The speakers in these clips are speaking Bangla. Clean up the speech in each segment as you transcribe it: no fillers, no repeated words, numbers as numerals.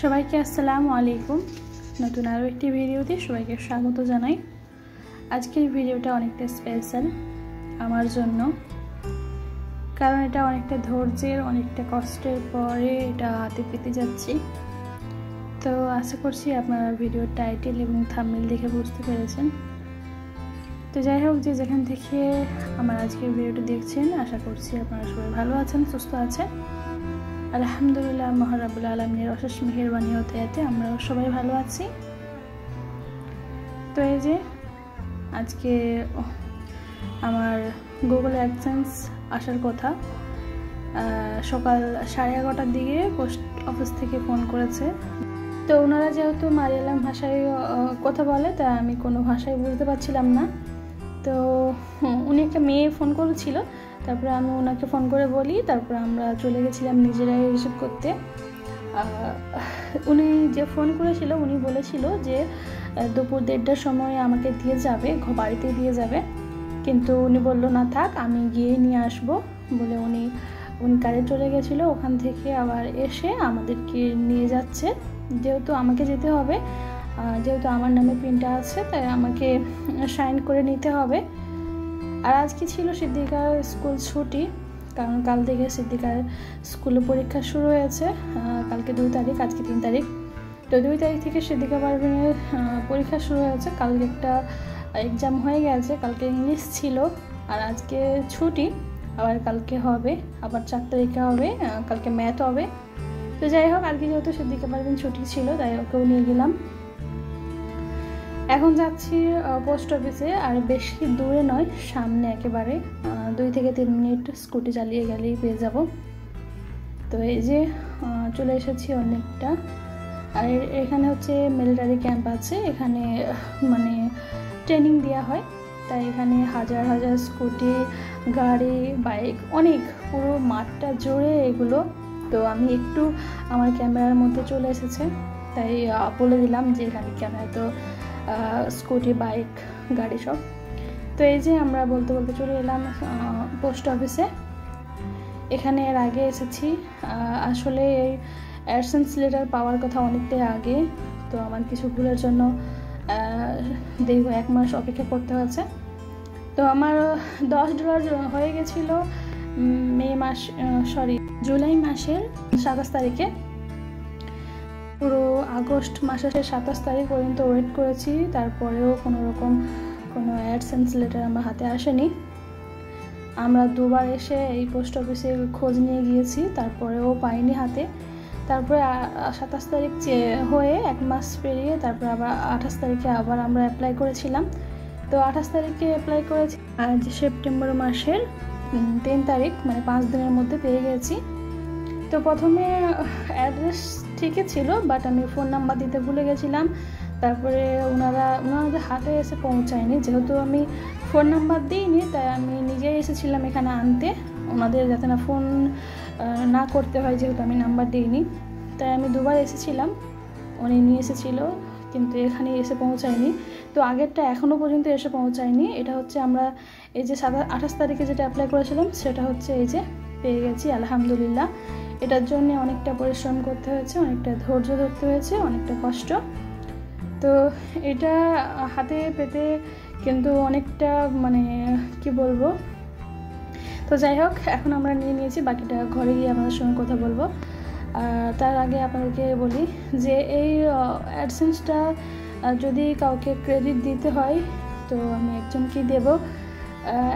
সবাইকে আসসালামু আলাইকুম। নতুন আরও একটি ভিডিওতে সবাইকে স্বাগত জানাই। আজকের ভিডিওটা অনেকটা স্পেশাল আমার জন্য, কারণ এটা অনেকটা ধৈর্যের, অনেকটা কষ্টের পরে এটা হাতে পেতে যাচ্ছি। তো আশা করছি আপনারা ভিডিওর টাইটেল এবং থাম্বনেল দেখে বুঝতে পেরেছেন। তো যাই হোক, যে যেখান থেকে আমার আজকের ভিডিওটা দেখছেন, আশা করছি আপনারা সবাই ভালো আছেন, সুস্থ আছেন। আলহামদুলিল্লাহ, মহান রাব্বুল আলামিনের অশেষ মেহেরবানি হতে এতে আমরাও সবাই ভালো আছি। তো এই যে আজকে আমার গুগল অ্যাডসেন্স আসার কথা, সকাল 11:30টার দিকে পোস্ট অফিস থেকে ফোন করেছে। তো ওনারা যেহেতু মালয়ালম ভাষায় কথা বলে, তাই আমি কোনো ভাষায় বুঝতে পারছিলাম না। তো উনি একটা মেয়ে ফোন করেছিল, তারপরে আমি ওনাকে ফোন করে বলি, তারপরে আমরা চলে গেছিলাম নিজেরাই রিসিভ করতে। উনি যে ফোন করেছিল উনি বলেছিল যে দুপুর 1:30টার সময় আমাকে দিয়ে যাবে, বাড়িতে দিয়ে যাবে, কিন্তু উনি বললো না থাক, আমি গিয়ে নিয়ে আসবো বলে উনি কারে চলে গেছিলো। ওখান থেকে আবার এসে আমাদেরকে নিয়ে যাচ্ছে। যেহেতু আমাকে যেতে হবে, যেহেতু আমার নামে প্রিন্টটা আছে, তাই আমাকে সাইন করে নিতে হবে। আর আজকে ছিল সিদ্দিকার স্কুল ছুটি, কারণ কাল থেকে সিদ্দিকার স্কুলে পরীক্ষা শুরু হয়েছে। কালকে 2 তারিখ, আজকে 3 তারিখ। তো 2 তারিখ থেকে সিদ্দিকা পারভিনের পরীক্ষা শুরু হয়েছে। কালকে একটা এক্সাম হয়ে গেছে, কালকে ইংলিশ ছিল, আর আজকে ছুটি। আবার কালকে হবে, আবার 4 তারিখে হবে, কালকে ম্যাথ হবে। তো যাই হোক, আজকে যেহেতু সিদ্দিকা পারভিন ছুটি ছিল, তাই ওকেও নিয়ে গেলাম। এখন যাচ্ছি পোস্ট অফিসে, আর বেশি দূরে নয়, সামনে একেবারে 2 থেকে 3 মিনিট স্কুটি চালিয়ে গেলেই পেয়ে যাব। তো এই যে চলে এসেছি অনেকটা। আর এখানে হচ্ছে মিলিটারি ক্যাম্প আছে, এখানে মানে ট্রেনিং দেওয়া হয়, তাই এখানে হাজার হাজার স্কুটি, গাড়ি, বাইক, অনেক, পুরো মাঠটা জুড়ে এগুলো। তো আমি একটু আমার ক্যামেরার মধ্যে চলে এসেছে, তাই বলে দিলাম যে এখানে কেন এত স্কুটি, বাইক, গাড়ি সব। তো এই যে আমরা বলতে বলতে চলে এলাম পোস্ট অফিসে। এখানে এর আগে এসেছি, আসলে এই অ্যাডসেন্স লেটার পাওয়ার কথা অনেকটাই আগে। তো আমার কিছু ভুলের জন্য দীর্ঘ 1 মাস অপেক্ষা করতে হয়েছে। তো আমার $10 হয়ে গেছিলো জুলাই মাসের 27 তারিখে। পুরো আগস্ট মাসের 27 তারিখ পর্যন্ত ওয়েট করেছি, তারপরেও কোনো অ্যাডসেন্স লেটার আমার হাতে আসেনি। আমরা 2 বার এসে এই পোস্ট অফিসে খোঁজ নিয়ে গিয়েছি, তারপরেও পাইনি হাতে। তারপরে 27 তারিখ হয়ে 1 মাস পেরিয়ে তারপর আবার 28 তারিখে আবার আমরা অ্যাপ্লাই করেছিলাম। তো 28 তারিখে অ্যাপ্লাই করেছি, আজ সেপ্টেম্বর মাসের 3 তারিখ, মানে 5 দিনের মধ্যে পেয়ে গেছি। তো প্রথমে অ্যাড্রেস ঠিকই ছিল, বাট আমি ফোন নাম্বার দিতে ভুলে গেছিলাম। তারপরে ওনাদের হাতে এসে পৌঁছায়নি, যেহেতু আমি ফোন নাম্বার দিইনি, তাই আমি নিজেই এসেছিলাম এখানে আনতে, ওনাদের যাতে না ফোন না করতে হয়, যেহেতু আমি নাম্বার দিইনি। তাই আমি 2 বার এসেছিলাম, উনি নিয়ে এসেছিল, কিন্তু এখানে এসে পৌঁছায়নি। তো আগেরটা এখনও পর্যন্ত এসে পৌঁছায়নি। এটা হচ্ছে আমরা এই যে 28 তারিখে যেটা অ্যাপ্লাই করেছিলাম, সেটা হচ্ছে এই যে পেয়ে গেছি, আলহামদুলিল্লাহ। এটার জন্য অনেকটা পরিশ্রম করতে হয়েছে, অনেকটা ধৈর্য ধরতে হয়েছে, অনেকটা কষ্ট। তো এটা হাতে পেতে কিন্তু অনেকটা, মানে কি বলবো। তো যাই হোক, এখন আমরা নিয়ে নিয়েছি, বাকিটা ঘরে গিয়ে আপনাদের সঙ্গে কথা বলবো। তার আগে আপনাদেরকে বলি যে এই অ্যাডসেন্সটা যদি কাউকে ক্রেডিট দিতে হয়, তো আমি একজনকেই দেব,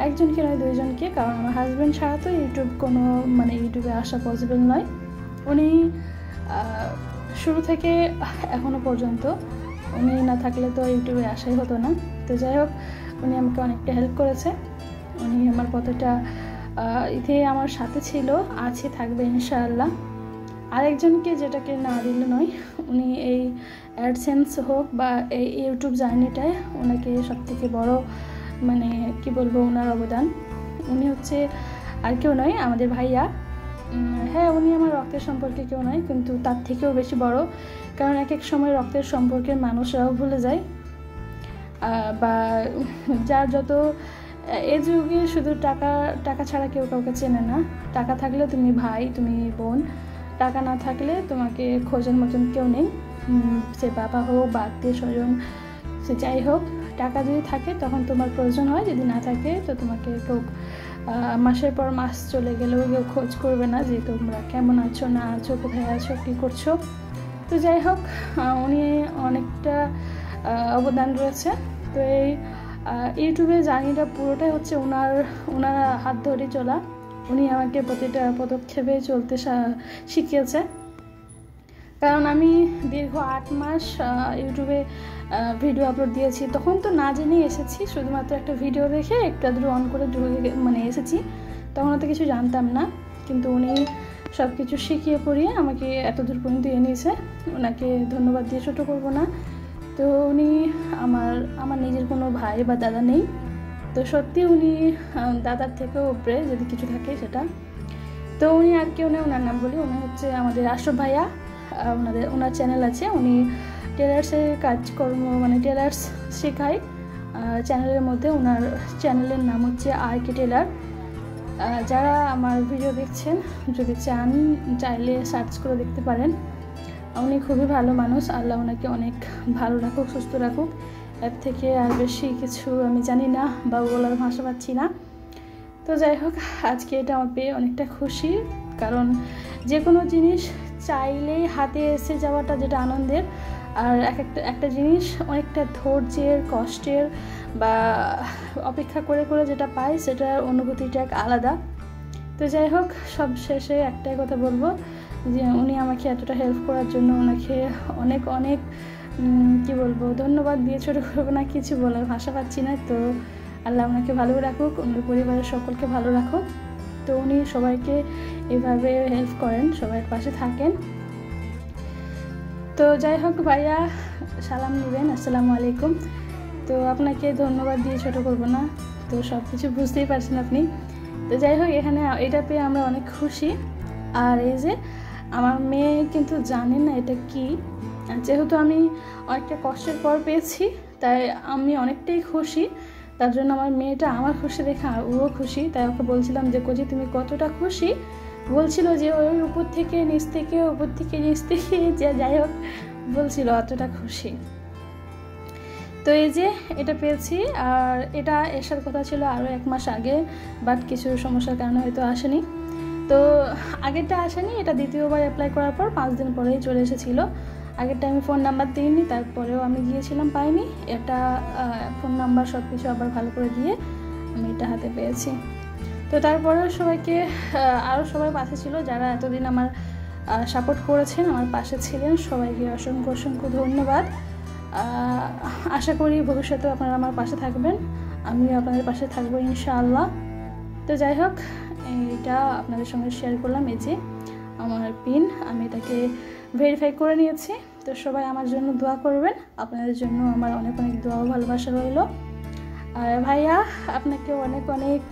একজনকে নয়, 2 জনকে, কারণ আমার হাজব্যান্ড ছাড়া তো ইউটিউবে আসা পসিবল নয়। উনি শুরু থেকে এখনও পর্যন্ত উনি না থাকলে তো ইউটিউবে আসাই হতো না। তো যাই হোক, উনি আমাকে অনেকটা হেল্প করেছে, উনি আমার কতটা ইতে আমার সাথে ছিল, আছে, থাকবে ইনশাআল্লাহ। আরেকজনকে যেটাকে না দিলে নয়, উনি এই অ্যাডসেন্স হোক বা এই ইউটিউব জার্নিটায় ওনাকে সবথেকে বড়, মানে কি বলবো, ওনার অবদান। উনি হচ্ছে আর কেউ নয়, আমাদের ভাইয়া। হ্যাঁ, উনি আমার রক্তের সম্পর্কে কেউ নয়, কিন্তু তার থেকেও বেশি বড়, কারণ এক এক সময় রক্তের সম্পর্কের মানুষরাও ভুলে যায়, বা যার যত এই যুগে শুধু টাকা ছাড়া কেউ কাউকে চেনে না। টাকা থাকলে তুমি ভাই, তুমি বোন, টাকা না থাকলে তোমাকে খোঁজার মতন কেউ নেই, সে বাবা হোক বা আত্মীয় স্বজন, সে যাই হোক। টাকা যদি থাকে তখন তোমার প্রয়োজন হয়, যদি না থাকে তো তোমাকে কেউ মাসের পর মাস চলে গেলেও কেউ খোঁজ করবে না যে তোমরা কেমন আছো না আছো, কোথায় আছো, কী করছো। তো যাই হোক, উনি অনেকটা অবদান রয়েছে। তো এই ইউটিউবের জার্নিটা পুরোটাই হচ্ছে ওনার হাত ধরে চলা। উনি আমাকে প্রতিটা পদক্ষেপে চলতে শিখিয়েছে। কারণ আমি দীর্ঘ 8 মাস ইউটিউবে ভিডিও আপলোড দিয়েছি। তখন তো না জেনেই এসেছি, শুধুমাত্র একটা ভিডিও দেখে একটু আধটু অন করে এসেছি। তখন তো কিছু জানতাম না, কিন্তু উনি সব কিছু শিখিয়ে পড়িয়ে আমাকে এত দূর পর্যন্ত এনেছে। ওনাকে ধন্যবাদ দিয়ে ছোটো করবো না। তো উনি আমার নিজের কোনো ভাই বা দাদা নেই, তো সত্যি উনি দাদার থেকেও উপরে যদি কিছু থাকে সেটা। তো উনি আর কেউ নেই, ওনার নাম বলি, উনি হচ্ছে আমাদের আশরাফ ভাইয়া। ওনার চ্যানেল আছে, উনি টেলার্সের কাজকর্ম টেলার্স শেখায় চ্যানেলের মধ্যে। ওনার চ্যানেলের নাম হচ্ছে RK টেলার। যারা আমার ভিডিও দেখছেন, যদি চাইলে সার্চ করে দেখতে পারেন। উনি খুবই ভালো মানুষ, আল্লাহ ওনাকে অনেক ভালো রাখুক, সুস্থ রাখুক। এর থেকে আর বেশি কিছু আমি জানি না বা বলার ভাষা পাচ্ছি না। তো যাই হোক, আজকে এটা আমার পেয়ে অনেকটা খুশি, কারণ যে কোনো জিনিস চাইলেই হাতে এসে যাওয়াটা যেটা আনন্দের, আর একটা জিনিস অনেকটা ধৈর্যের, কষ্টের বা অপেক্ষা করে করে যেটা পাই সেটার অনুভূতিটা এক আলাদা। তো যাই হোক, সব শেষে একটাই কথা বলবো যে উনি আমাকে এতটা হেল্প করার জন্য ওনাকে অনেক অনেক কী বলবো, ধন্যবাদ দিয়ে ছোটো করবো না, কিছু বলার ভাষা পাচ্ছি না। তো আল্লাহ ওনাকে ভালো রাখুক, ওনার পরিবারের সকলকে ভালো রাখুক। তো উনি সবাইকে এভাবে হেল্প করেন, সবার পাশে থাকেন। তো যাই হোক, ভাইয়া সালাম নেবেন, আসসালামু আলাইকুম। তো আপনাকে ধন্যবাদ দিয়ে ছোটো করবো না, তো সব কিছু বুঝতেই পারছেন আপনি। তো যাই হোক, এখানে এটা পেয়ে আমরা অনেক খুশি। আর এই যে আমার মেয়ে কিন্তু জানে না এটা কি, যেহেতু আমি অনেকটা কষ্টের পর পেয়েছি তাই আমি অনেকটাই খুশি। তার জন্য আমার মেয়েটা আমার খুশি দেখে ওও খুশি। তাই ওকে বলছিলাম যে কোজি তুমি কতটা খুশি, বলছিল যে ওই উপর থেকে নিচ থেকে, উপর থেকে নিচ থেকে, যে যাই হোক বলছিল অতটা খুশি। তো এই যে এটা পেয়েছি, আর এটা আসার কথা ছিল আরও 1 মাস আগে, বাট কিছু সমস্যার কারণে হয়তো আসেনি। তো আগেরটা আসেনি, এটা দ্বিতীয়বার অ্যাপ্লাই করার পর 5 দিন পরেই চলে এসেছিলো। আগেরটা আমি ফোন নাম্বার দিইনি, তারপরেও আমি গিয়েছিলাম পাইনি। এটা ফোন নাম্বার সব কিছু আবার ভালো করে দিয়ে আমি এটা হাতে পেয়েছি। তো তারপরেও সবাইকে, আরও সবাই পাশে ছিল যারা এতদিন আমার সাপোর্ট করেছেন, আমার পাশে ছিলেন, সবাইকে অসংখ্য অসংখ্য ধন্যবাদ। আশা করি ভবিষ্যতেও আপনারা আমার পাশে থাকবেন, আমিও আপনাদের পাশে থাকবো ইনশাআল্লাহ। তো যাই হোক, এটা আপনাদের সঙ্গে শেয়ার করলাম। এই যে আমার পিন, আমি এটাকে ভেরিফাই করে নিয়েছি। তো সবাই আমার জন্য দোয়া করবেন, আপনাদের জন্য আমার অনেক অনেক দোয়া ও ভালোবাসা রইল। আর ভাইয়া আপনাকে অনেক অনেক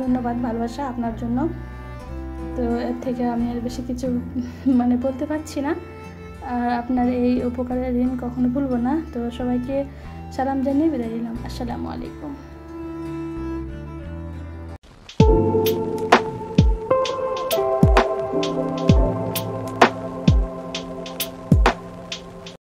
ধন্যবাদ, ভালোবাসা আপনার জন্য। তো এর থেকে আমি আর বেশি কিছু বলতে পারছি না। আর আপনার এই উপকারের ঋণ কখনো ভুলবো না। তো সবাইকে সালাম জানিয়ে বিদায় দিলাম, আসসালামু আলাইকুম।